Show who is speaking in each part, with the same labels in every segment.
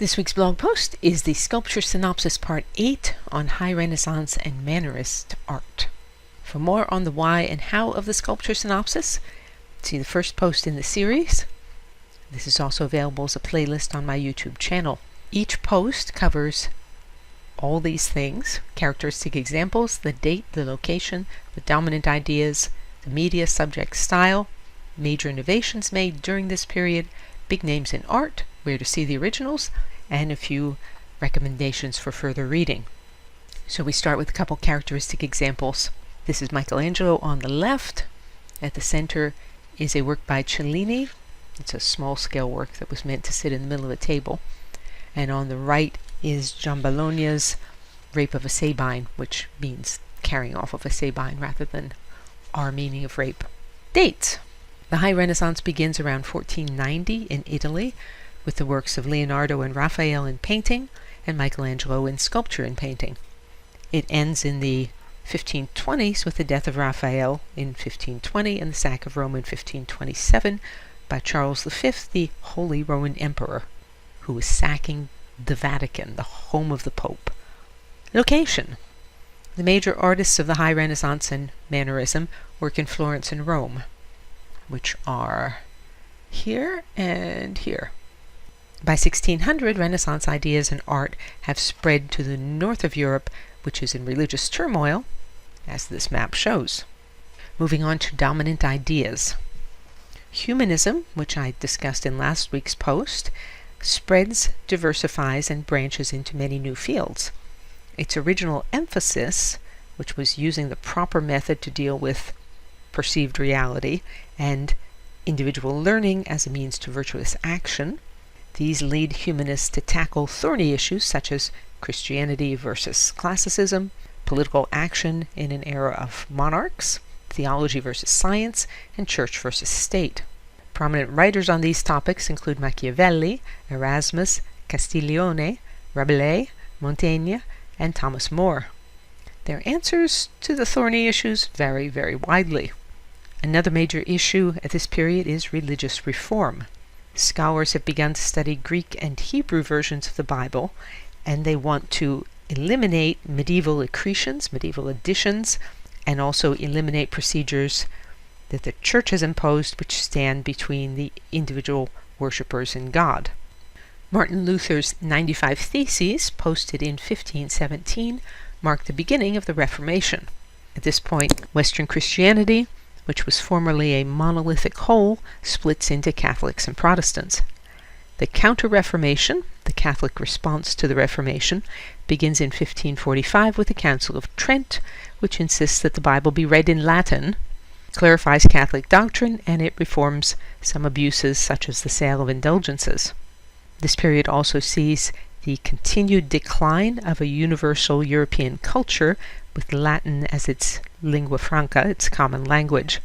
Speaker 1: This week's blog post is the Sculpture Synopsis Part 8 on High Renaissance and Mannerist art. For more on the why and how of the Sculpture Synopsis, see the first post in the series. This is also available as a playlist on my YouTube channel. Each post covers all these things: characteristic examples, the date, the location, the dominant ideas, the media, subject, style, major innovations made during this period, big names in art, where to see the originals, and a few recommendations for further reading. So we start with a couple characteristic examples. This is Michelangelo on the left. At the center is a work by Cellini. It's a small-scale work that was meant to sit in the middle of a table. And on the right is Giambologna's Rape of a Sabine, which means carrying off of a Sabine rather than our meaning of rape. Dates. The High Renaissance begins around 1490 in Italy, with the works of Leonardo and Raphael in painting, and Michelangelo in sculpture and painting. It ends in the 1520s with the death of Raphael in 1520 and the sack of Rome in 1527 by Charles V, the Holy Roman Emperor, who was sacking the Vatican, the home of the Pope. Location. The major artists of the High Renaissance and Mannerism work in Florence and Rome, which are here and here. By 1600, Renaissance ideas and art have spread to the north of Europe, which is in religious turmoil, as this map shows. Moving on to dominant ideas. Humanism, which I discussed in last week's post, spreads, diversifies, and branches into many new fields. Its original emphasis, which was using the proper method to deal with perceived reality and individual learning as a means to virtuous action, these lead humanists to tackle thorny issues such as Christianity versus classicism, political action in an era of monarchs, theology versus science, and church versus state. Prominent writers on these topics include Machiavelli, Erasmus, Castiglione, Rabelais, Montaigne, and Thomas More. Their answers to the thorny issues vary very widely. Another major issue at this period is religious reform. Scholars have begun to study Greek and Hebrew versions of the Bible, and they want to eliminate medieval accretions, medieval additions, and also eliminate procedures that the Church has imposed which stand between the individual worshippers and God. Martin Luther's 95 Theses, posted in 1517, marked the beginning of the Reformation. At this point, Western Christianity, which was formerly a monolithic whole, splits into Catholics and Protestants. The Counter-Reformation, the Catholic response to the Reformation, begins in 1545 with the Council of Trent, which insists that the Bible be read in Latin, clarifies Catholic doctrine, and it reforms some abuses such as the sale of indulgences. This period also sees the continued decline of a universal European culture, with Latin as its lingua franca, its common language,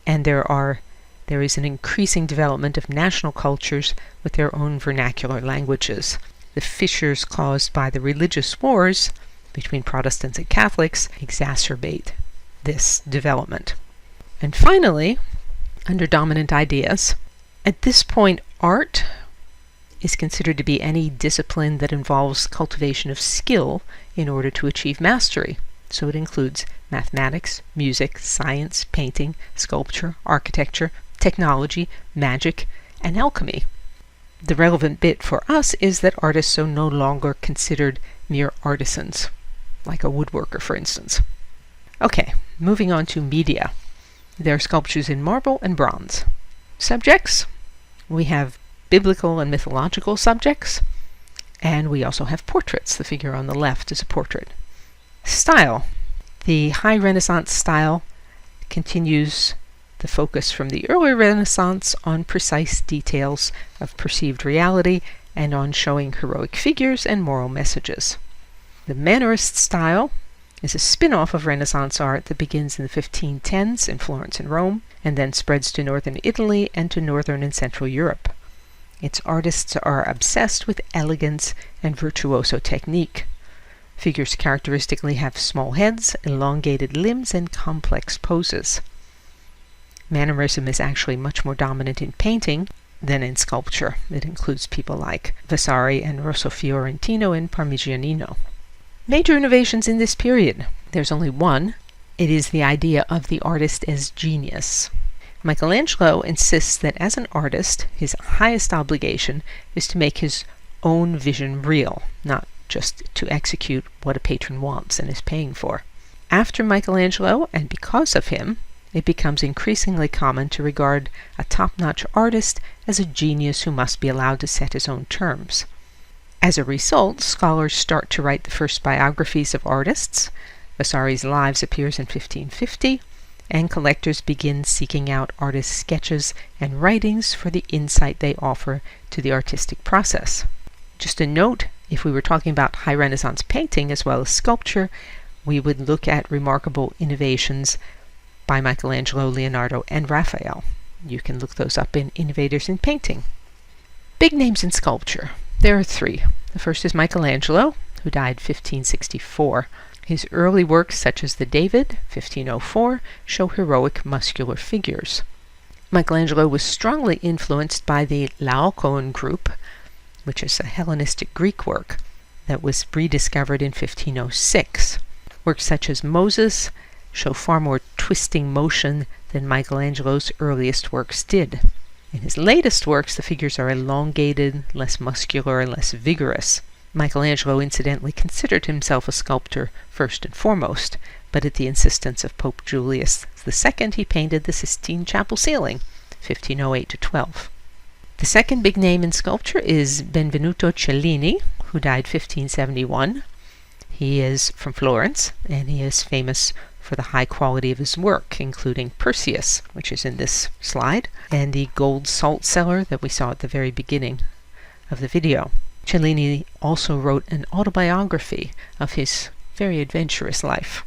Speaker 1: and there is an increasing development of national cultures with their own vernacular languages. The fissures caused by the religious wars between Protestants and Catholics exacerbate this development. And finally, under dominant ideas, at this point art is considered to be any discipline that involves cultivation of skill in order to achieve mastery. So it includes mathematics, music, science, painting, sculpture, architecture, technology, magic, and alchemy. The relevant bit for us is that artists are no longer considered mere artisans, like a woodworker, for instance. Okay, moving on to media. There are sculptures in marble and bronze. Subjects. We have biblical and mythological subjects, and we also have portraits. The figure on the left is a portrait. Style. The High Renaissance style continues the focus from the early Renaissance on precise details of perceived reality and on showing heroic figures and moral messages. The Mannerist style is a spin-off of Renaissance art that begins in the 1510s in Florence and Rome, and then spreads to northern Italy and to northern and central Europe. Its artists are obsessed with elegance and virtuoso technique. Figures characteristically have small heads, elongated limbs, and complex poses. Mannerism is actually much more dominant in painting, than in sculpture. It includes people like Vasari and Rosso Fiorentino and Parmigianino. Major innovations in this period. There's only one. It is the idea of the artist as genius. Michelangelo insists that as an artist, his highest obligation is to make his own vision real, not just to execute what a patron wants and is paying for. After Michelangelo, and because of him, it becomes increasingly common to regard a top-notch artist as a genius who must be allowed to set his own terms. As a result, scholars start to write the first biographies of artists. Vasari's Lives appears in 1550, and collectors begin seeking out artists' sketches and writings for the insight they offer to the artistic process. Just a note, if we were talking about High Renaissance painting as well as sculpture, we would look at remarkable innovations by Michelangelo, Leonardo, and Raphael. You can look those up in Innovators in Painting. Big names in sculpture. There are three. The first is Michelangelo, who died 1564. His early works, such as the David, 1504, show heroic muscular figures. Michelangelo was strongly influenced by the Laocoon group, which is a Hellenistic Greek work that was rediscovered in 1506. Works such as Moses show far more twisting motion than Michelangelo's earliest works did. In his latest works, the figures are elongated, less muscular, and less vigorous. Michelangelo incidentally considered himself a sculptor first and foremost, but at the insistence of Pope Julius II, he painted the Sistine Chapel ceiling, 1508-12. The second big name in sculpture is Benvenuto Cellini, who died 1571. He is from Florence, and he is famous for the high quality of his work, including Perseus, which is in this slide, and the gold salt cellar that we saw at the very beginning of the video. Cellini also wrote an autobiography of his very adventurous life.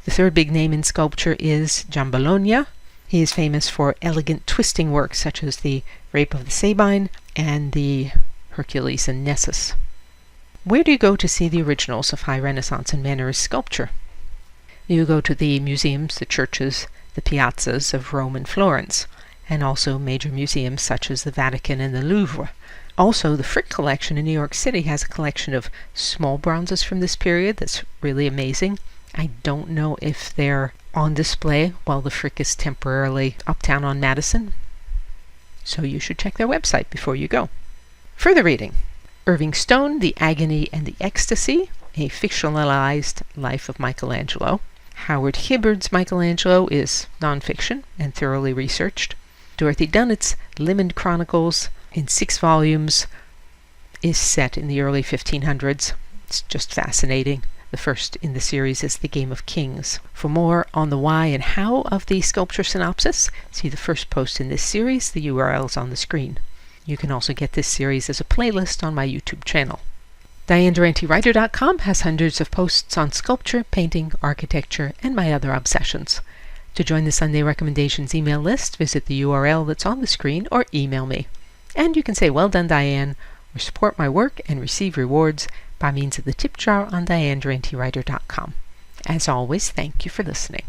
Speaker 1: The third big name in sculpture is Giambologna. He is famous for elegant twisting works such as the Rape of the Sabine and the Hercules and Nessus. Where do you go to see the originals of High Renaissance and Mannerist sculpture? You go to the museums, the churches, the piazzas of Rome and Florence, and also major museums such as the Vatican and the Louvre. Also, the Frick collection in New York City has a collection of small bronzes from this period that's really amazing. I don't know if they're on display while the Frick is temporarily uptown on Madison, so you should check their website before you go. Further reading. Irving Stone, The Agony and the Ecstasy, a fictionalized life of Michelangelo. Howard Hibbard's Michelangelo is nonfiction and thoroughly researched. Dorothy Dunnett's Limond Chronicles, in 6 volumes, is set in the early 1500s. It's just fascinating. The first in the series is The Game of Kings. For more on the why and how of the sculpture synopsis, see the first post in this series. The URL is on the screen. You can also get this series as a playlist on my YouTube channel. DianeDuranteWriter.com has hundreds of posts on sculpture, painting, architecture, and my other obsessions. To join the Sunday Recommendations email list, visit the URL that's on the screen or email me. And you can say, "Well done, Diane," or support my work and receive rewards by means of the tip jar on DianeDuranteWriter.com. As always, thank you for listening.